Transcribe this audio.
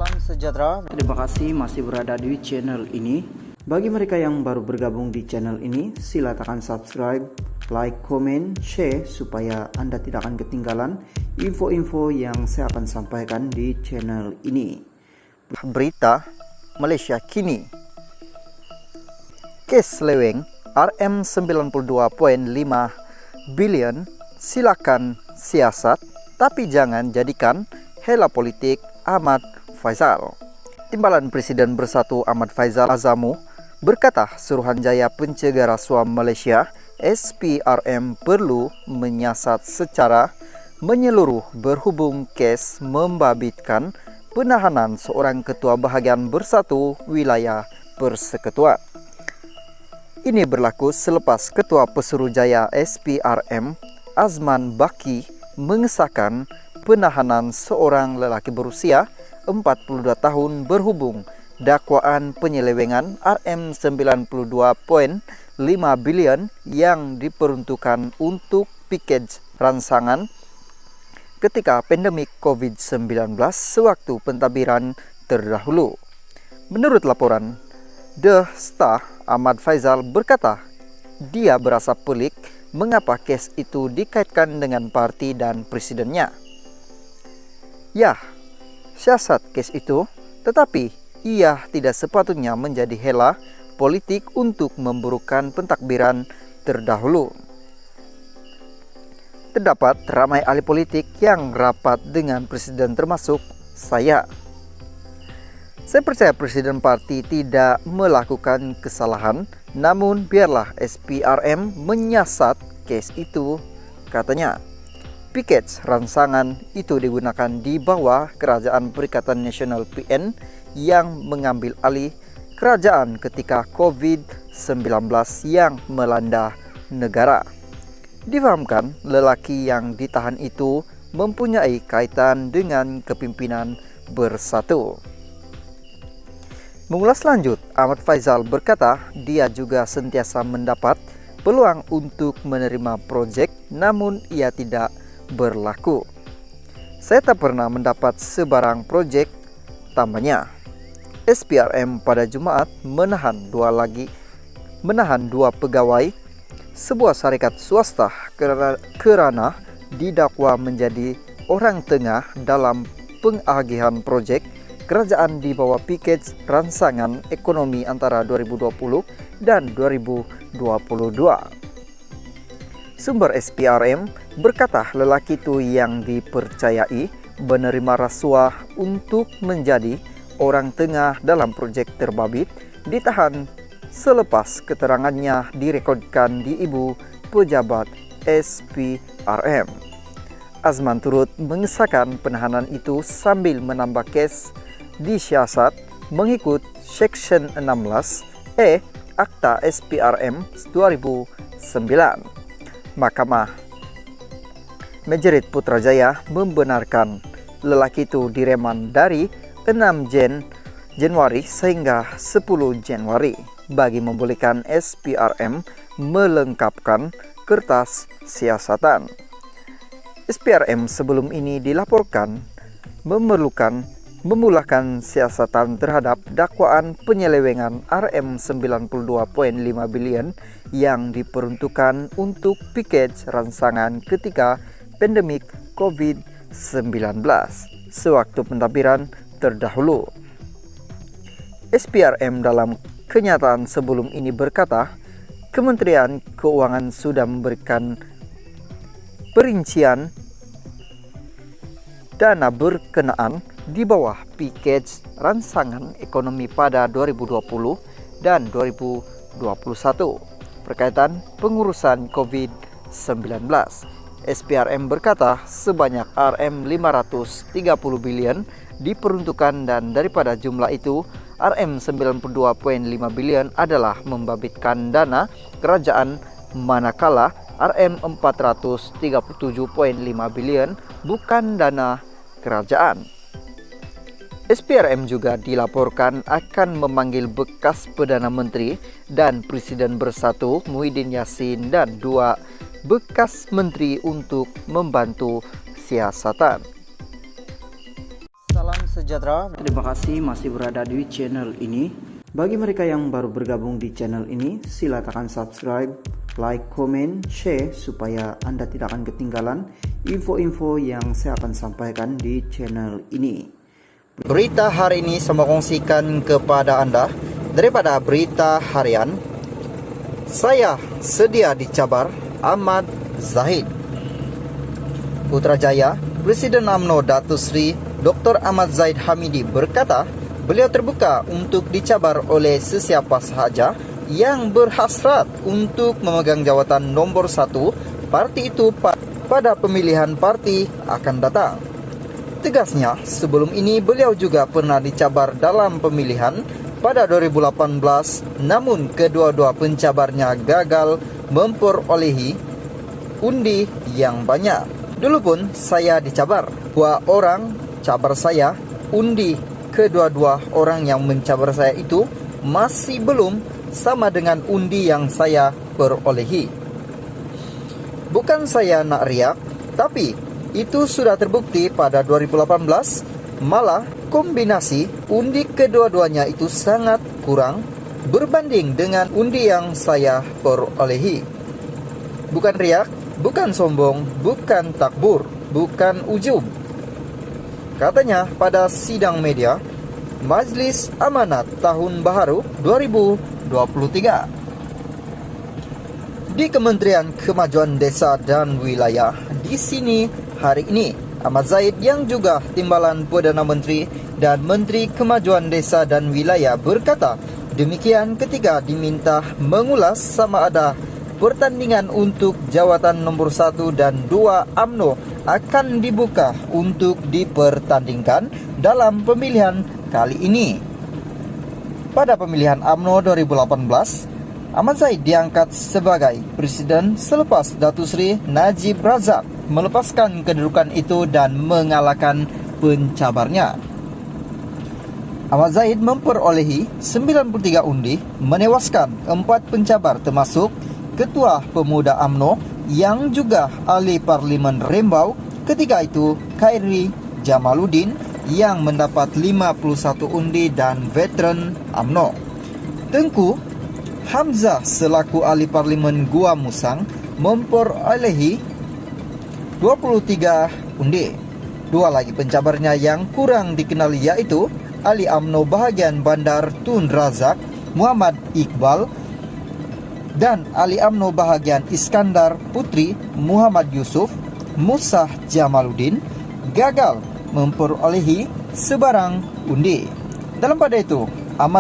Salam sejahtera. Terima kasih masih berada di channel ini. Bagi mereka yang baru bergabung di channel ini, silakan subscribe, like, komen, share supaya Anda tidak akan ketinggalan info-info yang saya akan sampaikan di channel ini. Berita Malaysia kini. Kes leweng RM92.5 bilion silakan siasat, tapi jangan jadikan hela politik. Ahmad Faizal. Timbalan Presiden Bersatu Ahmad Faizal Azamu berkata Suruhanjaya Pencegah Rasuah Malaysia SPRM perlu menyiasat secara menyeluruh berhubung kes membabitkan penahanan seorang Ketua Bahagian Bersatu Wilayah Persekutuan. Ini berlaku selepas Ketua Pesuruhjaya SPRM Azman Baki mengesahkan penahanan seorang lelaki berusia 42 tahun berhubung dakwaan penyelewengan RM92.5 bilion yang diperuntukkan untuk package rangsangan ketika pandemik COVID-19 sewaktu pentadbiran terdahulu. Menurut laporan The Star, Ahmad Faizal berkata dia berasa pelik mengapa kes itu dikaitkan dengan parti dan presidennya. Ya, siasat kes itu, tetapi ia tidak sepatutnya menjadi hela politik untuk memburukan pentadbiran terdahulu. Terdapat ramai ahli politik yang rapat dengan presiden termasuk saya. Saya percaya presiden parti tidak melakukan kesalahan, namun biarlah SPRM menyiasat kes itu, katanya. Package rangsangan itu digunakan di bawah Kerajaan Perikatan Nasional PN yang mengambil alih kerajaan ketika COVID-19 yang melanda negara. Difahamkan lelaki yang ditahan itu mempunyai kaitan dengan kepimpinan Bersatu. Mengulas lanjut, Ahmad Faizal berkata dia juga sentiasa mendapat peluang untuk menerima proyek, namun ia tidak berlaku. Saya tak pernah mendapat sebarang proyek, tambahnya. SPRM pada Jumaat menahan dua pegawai sebuah syarikat swasta kerana didakwa menjadi orang tengah dalam pengagihan proyek kerajaan di bawah package rangsangan ekonomi antara 2020 dan 2022. Sumber SPRM berkata lelaki itu yang dipercayai menerima rasuah untuk menjadi orang tengah dalam proyek terbabit ditahan selepas keterangannya direkodkan di ibu pejabat SPRM. Azman turut mengesahkan penahanan itu sambil menambah kes disiasat mengikut Seksyen 16E Akta SPRM 2009. Mahkamah Majerit Putrajaya membenarkan lelaki itu direman dari 6 Januari sehingga 10 Januari bagi membolehkan SPRM melengkapkan kertas siasatan. SPRM sebelum ini dilaporkan memulakan siasatan terhadap dakwaan penyelewengan RM92.5 bilion yang diperuntukkan untuk package rangsangan ketika pandemik COVID-19 sewaktu pentadbiran terdahulu. SPRM dalam kenyataan sebelum ini berkata, Kementerian Keuangan sudah memberikan perincian dana berkenaan di bawah package rangsangan ekonomi pada 2020 dan 2021 berkaitan pengurusan COVID-19. SPRM berkata sebanyak RM530 bilion diperuntukkan dan daripada jumlah itu RM92.5 bilion adalah membabitkan dana kerajaan manakala RM437.5 bilion bukan dana kerajaan. SPRM juga dilaporkan akan memanggil bekas Perdana Menteri dan Presiden Bersatu Muhyiddin Yassin dan 2 bekas menteri untuk membantu siasatan. Salam sejahtera. sejahtera. Terima kasih masih berada di channel ini. Bagi mereka yang baru bergabung di channel ini, sila tekan subscribe, like, komen, share supaya Anda tidak akan ketinggalan info-info yang saya akan sampaikan di channel ini. Berita hari ini saya kongsikan kepada Anda daripada berita harian. Saya sedia dicabar Ahmad Zahid. Putrajaya, Presiden UMNO Datuk Seri Dr. Ahmad Zahid Hamidi berkata beliau terbuka untuk dicabar oleh sesiapa sahaja yang berhasrat untuk memegang jawatan nombor 1 parti itu pada pemilihan parti akan datang. Tegasnya, sebelum ini beliau juga pernah dicabar dalam pemilihan pada 2018, namun kedua-dua pencabarnya gagal memperolehi undi yang banyak. Dulu pun saya dicabar. Dua orang cabar saya, undi kedua-dua orang yang mencabar saya itu masih belum sama dengan undi yang saya perolehi. Bukan saya nak riak, tapi itu sudah terbukti pada 2018, malah kombinasi undi kedua-duanya itu sangat kurang berbanding dengan undi yang saya perolehi. Bukan riak, bukan sombong, bukan takbur, bukan ujub. Katanya pada sidang media Majlis Amanat Tahun Baharu 2023 di Kementerian Kemajuan Desa dan Wilayah. Di sini hari ini Ahmad Zahid yang juga Timbalan Perdana Menteri dan Menteri Kemajuan Desa dan Wilayah berkata demikian ketika diminta mengulas sama ada pertandingan untuk jawatan nombor 1 dan 2 UMNO akan dibuka untuk dipertandingkan dalam pemilihan kali ini. Pada pemilihan UMNO 2018, Ahmad Zahid diangkat sebagai presiden selepas Datuk Seri Najib Razak melepaskan kedudukan itu dan mengalahkan pencabarnya. Ahmad Zahid memperolehi 93 undi, menewaskan 4 pencabar termasuk Ketua Pemuda UMNO yang juga ahli Parlimen Rembau ketika itu Khairi Jamaluddin yang mendapat 51 undi dan veteran UMNO. Tengku Hamzah selaku ahli Parlimen Gua Musang memperolehi 23 undi. Dua lagi pencabarnya yang kurang dikenali yaitu ahli UMNO bahagian Bandar Tun Razak Muhammad Iqbal dan ahli UMNO bahagian Iskandar Putri Muhammad Yusuf Musa Jamaluddin gagal memperolehi sebarang undi. Dalam pada itu, Ahmad